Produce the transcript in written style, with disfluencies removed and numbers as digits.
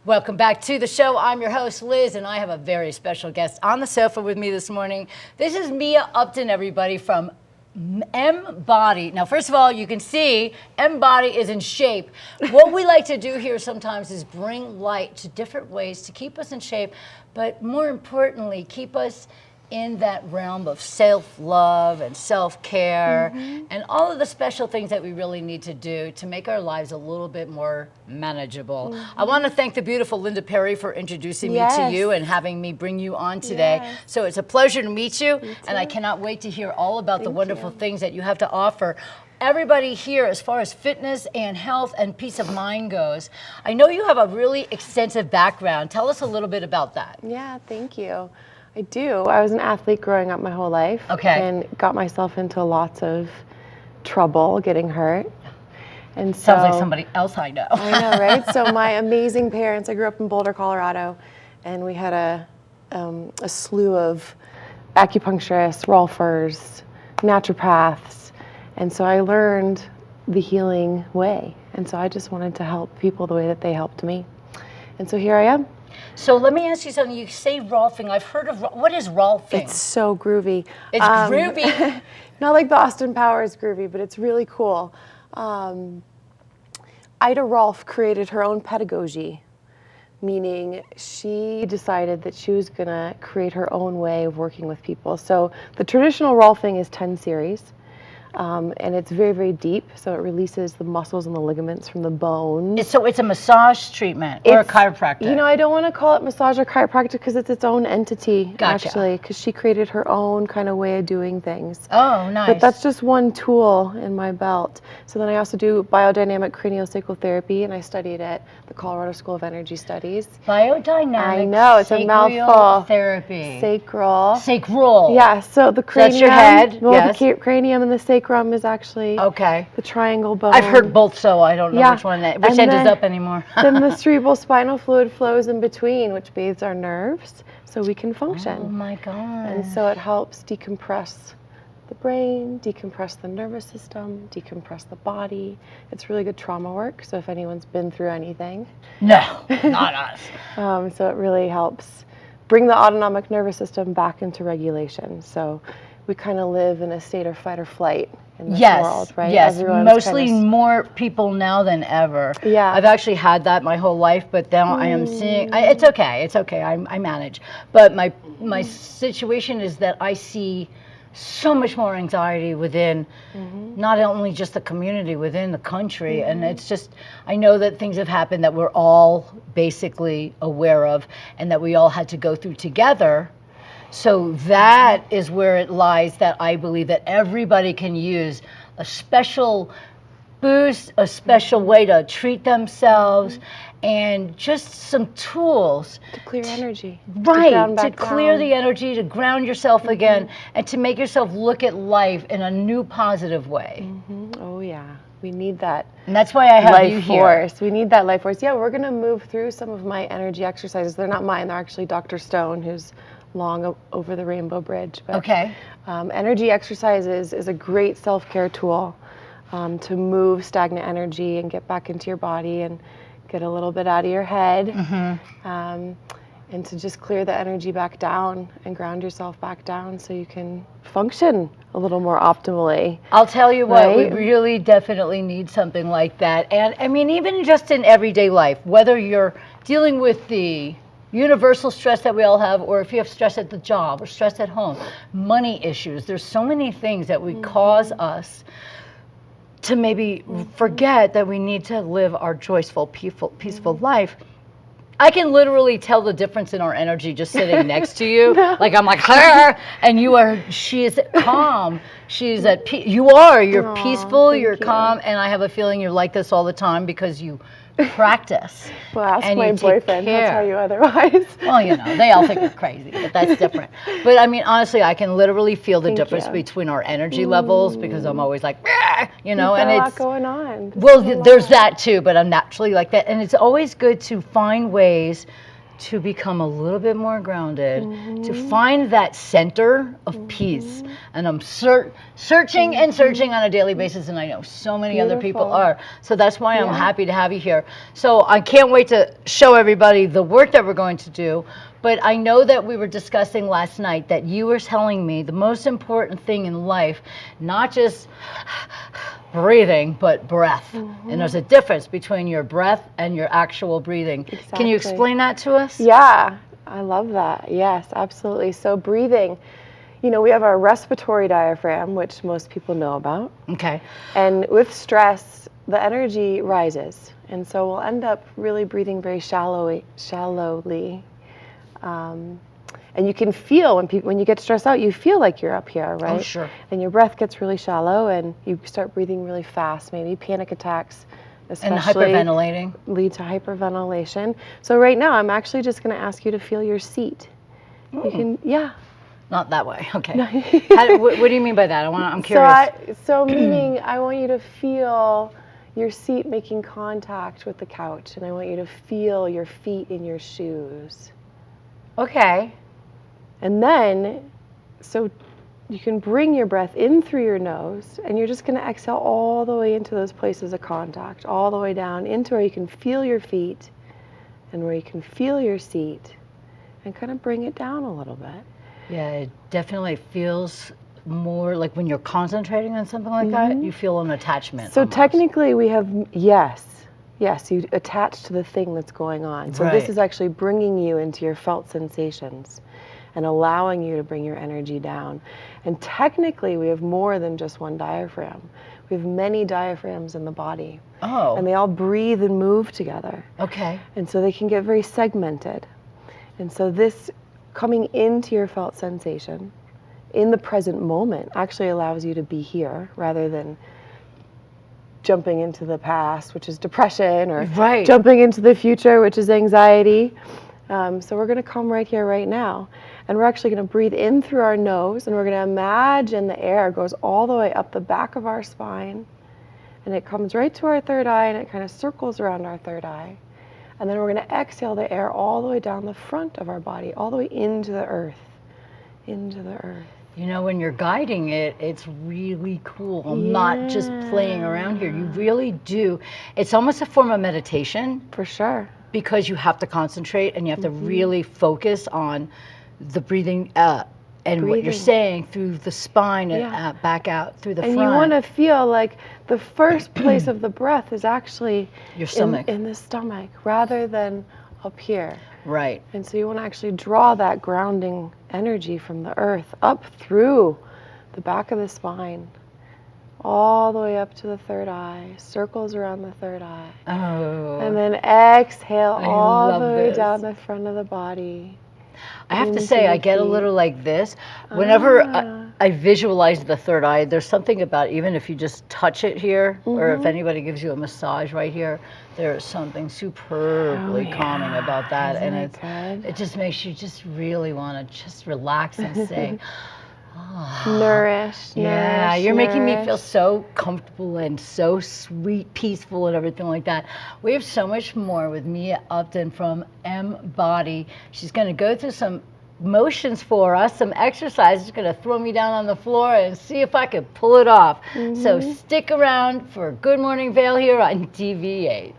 Welcome back to the show. I'm your host, Liz, and I have a very special guest on the sofa with me this morning. This is Mia Upton, everybody, from M-Body. Now, first of all, you can see M-Body is in shape. What we like to do here sometimes is bring light to different ways to keep us in shape, but more importantly, keep us in that realm of self-love and self-care and all of the special things that we really need to do to make our lives a little bit more manageable. I want to thank the beautiful Linda Perry for introducing me to you and having me bring you on today. So it's a pleasure to meet you, and I cannot wait to hear all about the wonderful things that you have to offer. Everybody here, as far as fitness and health and peace of mind goes, I know you have a really extensive background. Tell us a little bit about that. Yeah, thank you. I do. I was an athlete growing up my whole life and got myself into lots of trouble, getting hurt. And so, sounds like somebody else I know. I know, right? So my amazing parents, I grew up in Boulder, Colorado, and we had a slew of acupuncturists, rolfers, naturopaths, and so I learned the healing way. And so I just wanted to help people the way that they helped me. And so here I am. So let me ask you something. You say rolfing. I've heard of, what is rolfing? It's so groovy. It's groovy? Not like the Austin Powers groovy, but it's really cool. Ida Rolf created her own pedagogy, meaning she decided that she was going to create her own way of working with people. So the traditional rolfing is 10 series. And it's very, very deep, so it releases the muscles and the ligaments from the bones. So it's a massage treatment or a chiropractic? You know, I don't want to call it massage or chiropractic because it's its own entity, actually, because she created her own kind of way of doing things. Oh, nice. But that's just one tool in my belt. So then I also do biodynamic craniosacral therapy, and I studied at the Colorado School of Energy Studies. Biodynamic I know, it's a mouthful. Therapy. Sacral. Sacral. Yeah, so the cranium. So that's your head, well, the cranium and the sacrum is actually the triangle bone. I've heard both, so I don't know which end is up anymore. Then the cerebral spinal fluid flows in between, which bathes our nerves so we can function. Oh my God. And so it helps decompress the brain, decompress the nervous system, decompress the body. It's really good trauma work, so if anyone's been through anything. No, not us. So it really helps bring the autonomic nervous system back into regulation. So we kind of live in a state of fight or flight in this world, right? Yes, Everyone's mostly more people now than ever. Yeah. I've actually had that my whole life, but now I am seeing, it's okay, I manage. But my situation is that I see so much more anxiety within not only just the community, within the country. And it's just, I know that things have happened that we're all basically aware of and that we all had to go through together. So that is where it lies, that I believe that everybody can use a special boost, a special way to treat themselves, and just some tools. To clear energy. Right, to clear the energy, to ground yourself again, and to make yourself look at life in a new positive way. Oh yeah, we need that. And that's why I have you here. Life force. We need that life force. Yeah, we're gonna move through some of my energy exercises. They're not mine, they're actually Dr. Stone, who's long over the Rainbow Bridge. But, energy exercises is a great self-care tool to move stagnant energy and get back into your body and get a little bit out of your head, and to just clear the energy back down and ground yourself back down so you can function a little more optimally. I'll tell you what, we really definitely need something like that. And I mean, even just in everyday life, whether you're dealing with the universal stress that we all have, or if you have stress at the job or stress at home, money issues, there's so many things that would cause us to maybe forget that we need to live our joyful, peaceful life. I can literally tell the difference in our energy just sitting next to you. Like I'm like, and she is calm. She's at peace. You're peaceful, you're calm, and I have a feeling you're like this all the time because you practice. Well, ask my boyfriend, he'll tell you otherwise. Well, you know, they all think we're crazy, but that's different. But I mean, honestly, I can literally feel the difference between our energy levels because I'm always like, you know, and it's a lot going on. Well, there's that too, but I'm naturally like that. And it's always good to find ways to become a little bit more grounded, to find that center of peace. And I'm searching and searching on a daily basis, and I know so many other people are. So that's why I'm happy to have you here. So I can't wait to show everybody the work that we're going to do. But I know that we were discussing last night that you were telling me the most important thing in life, not just breathing, but breath. And there's a difference between your breath and your actual breathing. Exactly. Can you explain that to us? Yeah, I love that. Yes, absolutely. So breathing, you know, we have our respiratory diaphragm, which most people know about. Okay. And with stress, the energy rises. And so we'll end up really breathing very shallowly. And you can feel when you get stressed out, you feel like you're up here, right? Oh, sure. And your breath gets really shallow, and you start breathing really fast. Maybe panic attacks, especially, and hyperventilating, lead to hyperventilation. So right now, I'm actually just going to ask you to feel your seat. You can, yeah. Not that way. Okay. What do you mean by that? I'm curious. So meaning, I want you to feel your seat making contact with the couch, and I want you to feel your feet in your shoes. Okay. And then, so you can bring your breath in through your nose, and you're just going to exhale all the way into those places of contact, all the way down into where you can feel your feet and where you can feel your seat, and kind of bring it down a little bit. Yeah, it definitely feels more like when you're concentrating on something like that, you feel an attachment. So almost. Technically we have, yes, you attach to the thing that's going on. So this is actually bringing you into your felt sensations and allowing you to bring your energy down. And technically we have more than just one diaphragm. We have many diaphragms in the body. Oh. And they all breathe and move together. Okay. And so they can get very segmented. And so this coming into your felt sensation in the present moment actually allows you to be here rather than jumping into the past, which is depression, or jumping into the future, which is anxiety. So we're going to come right here, right now. And we're actually going to breathe in through our nose, and we're going to imagine the air goes all the way up the back of our spine, and it comes right to our third eye, and it kind of circles around our third eye. And then we're going to exhale the air all the way down the front of our body, all the way into the earth, into the earth. You know, when you're guiding it, it's really cool. I'm not just playing around here. You really do. It's almost a form of meditation. For sure. Because you have to concentrate and you have to really focus on the breathing and what you're saying through the spine and back out through the front. And you want to feel like the first place of the breath is actually your stomach. In the stomach rather than up here. Right. And so you want to actually draw that grounding energy from the earth up through the back of the spine, all the way up to the third eye, circles around the third eye. Oh. And then exhale all the way down the front of the body. I have to say, I get a little like this. Whenever I visualize the third eye, there's something about, even if you just touch it here, or if anybody gives you a massage right here, there's something superbly calming about that. And it just makes you just really want to just relax and say, Nourish. Yeah, you're making me feel so comfortable and so sweet, peaceful, and everything like that. We have so much more with Mia Upton from Embody. She's going to go through some motions for us, some exercises. She's going to throw me down on the floor and see if I can pull it off. So stick around for Good Morning Vail here on TV8.